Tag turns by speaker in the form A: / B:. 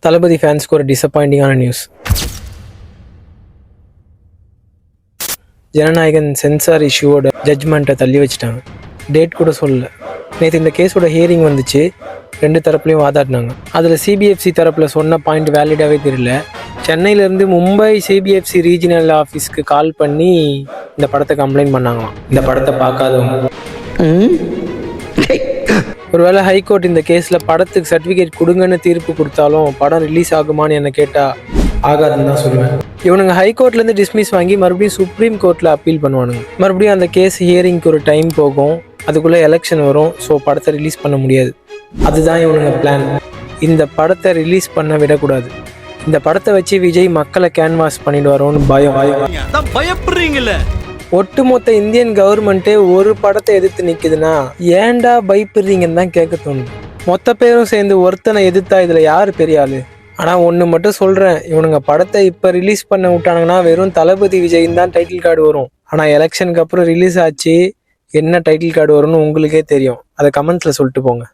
A: தளபதி ஃபேன்ஸ்க்கு ஒரு டிசப்பாயிண்டிங்கான news. Jananayagan sensor இஷ்யூவோட ஜட்ஜ்மெண்ட்டை தள்ளி வச்சுட்டாங்க. டேட் கூட சொல்லல. நேற்று இந்த கேஸோட ஹியரிங் வந்துச்சு. 2 தரப்புலையும் வாதாடினாங்க. அதில் சிபிஎஃப்சி தரப்பில் சொன்ன பாயிண்ட் வேலிடாகவே தெரியல. சென்னையிலேருந்து மும்பை சிபிஎஃப்சி ரீஜனல் ஆஃபீஸ்க்கு கால் பண்ணி இந்த படத்தை கம்ப்ளைண்ட் பண்ணாங்களாம். இந்த படத்தை பார்க்காதவங்க. ஒருவேளை ஹைகோர்ட் இந்த கேஸில் படத்துக்கு சர்டிஃபிகேட் கொடுங்கன்னு தீர்ப்பு கொடுத்தாலும் படம் ரிலீஸ் ஆகுமான்னு என்ன கேட்டால் ஆகாதுன்னு தான் சொல்லுவேன். இவனுங்க ஹைகோர்ட்லேருந்து டிஸ்மிஸ் வாங்கி மறுபடியும் சுப்ரீம் கோர்ட்டில் அப்பீல் பண்ணுவானுங்க. மறுபடியும் அந்த கேஸ் ஹியரிங்க்கு ஒரு டைம் போகும். அதுக்குள்ளே எலெக்ஷன் வரும். ஸோ படத்தை ரிலீஸ் பண்ண முடியாது. அதுதான் இவனுங்க பிளான். இந்த படத்தை ரிலீஸ் பண்ண விடக்கூடாது. இந்த படத்தை வச்சு விஜய் மக்களை கேன்வாஸ் பண்ணிடுவாரோன்னு பயப்படுறீங்கள. ஒட்டுமொத்த இந்தியன் கவர்மெண்ட்டே ஒரு படத்தை எதிர்த்து நிற்குதுன்னா ஏன்டா பயப்படுறீங்கன்னு தான் கேட்க தோணுது. மொத்த பேரும் சேர்ந்து ஒருத்தனை எதிர்த்தா இதில் யார் பெரிய ஆளு? ஆனால் ஒன்று மட்டும் சொல்கிறேன், இவனுங்க படத்தை இப்போ ரிலீஸ் பண்ண விட்டானுங்கன்னா வெறும் தளபதி விஜய்ன்னு தான் டைட்டில் கார்டு வரும். ஆனால் எலெக்ஷனுக்கு அப்புறம் ரிலீஸ் ஆச்சு என்ன டைட்டில் கார்டு வரும்னு உங்களுக்கே தெரியும். அதை கமெண்ட்ஸில் சொல்லிட்டு போங்க.